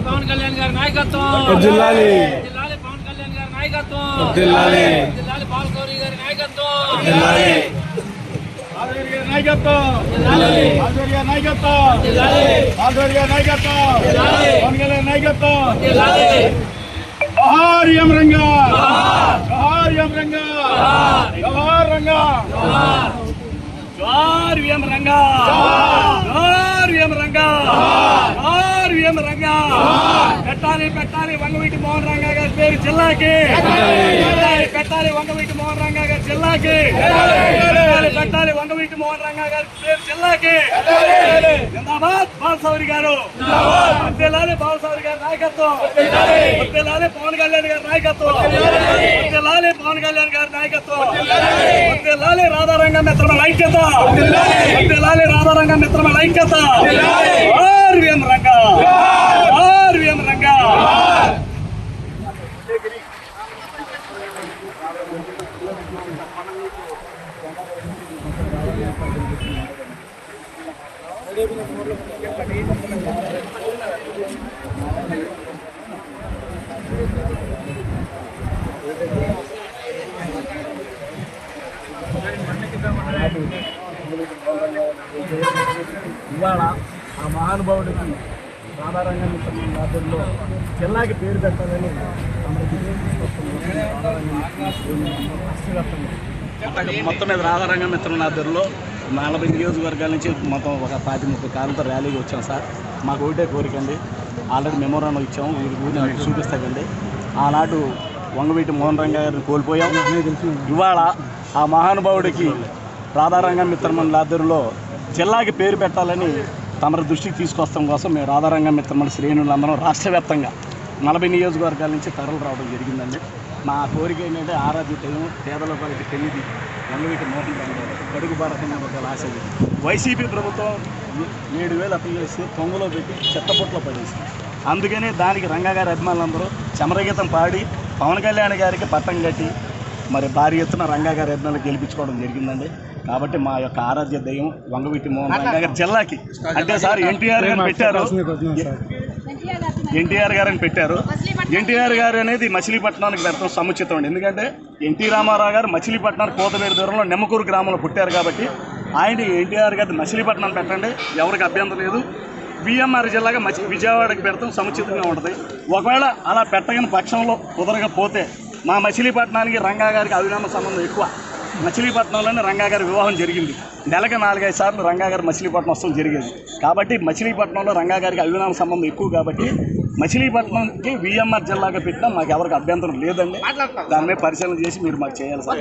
పవన్ కళ్యాణ్ గారి నాయకత్వం, పవన్ కళ్యాణ్ గారి నాయకత్వం, బాలకౌరి గారి నాయకత్వం, నాయకత్వం, పవన్ కళ్యాణ్ నాయకత్వం. జోహార్ ఎం రంగా, జోహార్ ఎం రంగా, జోహార్ రంగా, జోహార్ ఎం రంగా, జోహార్ ఎం రంగా, జోహార్ ఎం రంగా. పెట్టాలి పెట్టాలి వంగవీటి మోహన్ రంగా గారి పేరు జిల్లాకి, పెట్టాలి వంగవీటి మోహన్ రంగా గారి జిల్లాకి, పెట్టాలి వంగవీటి మోహన్ రంగా గారి పేరు జిల్లాకి. జిందాబాద్ బాలశౌరి గారు, వర్ధిల్లాలి బాలశౌరి గారి నాయకత్వం, వర్ధిల్లాలి పవన్ కళ్యాణ్ గారి నాయకత్వం, వర్ధిల్లాలి పవన్ కళ్యాణ్ గారి నాయకత్వం, వర్ధిల్లాలి రాధారంగ మిత్రమ ఐక్యత, వర్ధిల్లాలి రాధారంగ మిత్రమ ఐక్యత. RVM Ranga, RVM Ranga. ఇవాళ ఆ మహానుభావుడికి రాధారంగ ఆధ్వర్యంలో జిల్లాకి పేరు పెట్టాలని మొత్తం మీద రాధారంగ మిత్రుల ఆధ్వర్యంలో 40 నియోజకవర్గాల నుంచి మొత్తం ఒక 30 కార్లతో ర్యాలీకి వచ్చాం సార్. మాకు ఒకటే కోరిక అండి, ఆల్రెడీ మెమోరాండం ఇచ్చాము, వీరికి చూపిస్తాకండి. ఆనాడు వంగవీటి మోహన్ రంగా గారిని కోల్పోయాం. ఇవాళ ఆ మహానుభావుడికి రాధారంగ మిత్రమండలి ఆధ్వర్యంలో జిల్లాకి పేరు పెట్టాలని తమరి దృష్టికి తీసుకొస్తాం కోసం మేము రాధారంగ మిత్రమండలి శ్రేణులందరం రాష్ట్ర వ్యాప్తంగా 40 నియోజకవర్గాల నుంచి తరలి రావడం జరిగిందండి. మా కోరిక ఏంటంటే ఆరాధ్య దైవం పేదల వారికి తెలియదు వంగవీటి మోహన్ రంగా గారు బడుగు భారతంగా ఒక ఆశది. వైసీపీ ప్రభుత్వం 7,000 అప్పీల్ చేసి పొంగులో పెట్టి చెత్తపొట్లో పడేసి, అందుకనే దానికి రంగా గారి అభిమానులందరూ చమరగీతం పాడి పవన్ కళ్యాణ్ గారికి పట్టం కట్టి మరి భారీ ఎత్తున రంగా గారి అభిమానులు గెలిపించుకోవడం జరిగిందండి. కాబట్టి మా యొక్క ఆరాధ్య దైవం వంగవీటి మోహన్ రంగా గారి జిల్లాకి అంటే సార్ ఎన్టీఆర్ గారిని పెట్టారు, ఎన్టీఆర్ గారిని పెట్టారు. ఎన్టీఆర్ గారు అనేది మచిలీపట్నానికి పెడతాం సముచితం అండి. ఎందుకంటే ఎన్టీ రామారావు గారు మచిలీపట్నానికి కోతవేరు దూరంలో నెమ్మకూరు గ్రామంలో పుట్టారు కాబట్టి ఆయన ఎన్టీఆర్ గారిని మచిలీపట్నం పెట్టండి, ఎవరికి అభ్యంతరం లేదు. విఎంఆర్ జిల్లాగా విజయవాడకి పెడతాం సముచితంగా ఉంటుంది. ఒకవేళ అలా పెట్టగని పక్షంలో కుదరకపోతే మా మచిలీపట్నానికి రంగా గారికి అవినామ సంబంధం ఎక్కువ. మచిలీపట్నంలోనే రంగా గారి వివాహం జరిగింది. నెలకి 4-5 సార్లు రంగా గారు మచిలీపట్నం వస్తాం జరిగేది. కాబట్టి మచిలీపట్నంలో రంగా గారికి అవినామ సంబంధం ఎక్కువ కాబట్టి మచిలీపట్నంకి విఎంఆర్ జిల్లాగా పెట్టినా మాకు ఎవరికి అభ్యంతరం లేదండి. దాని మీద పరిశీలన చేసి మీరు మాకు చేయాలి సార్.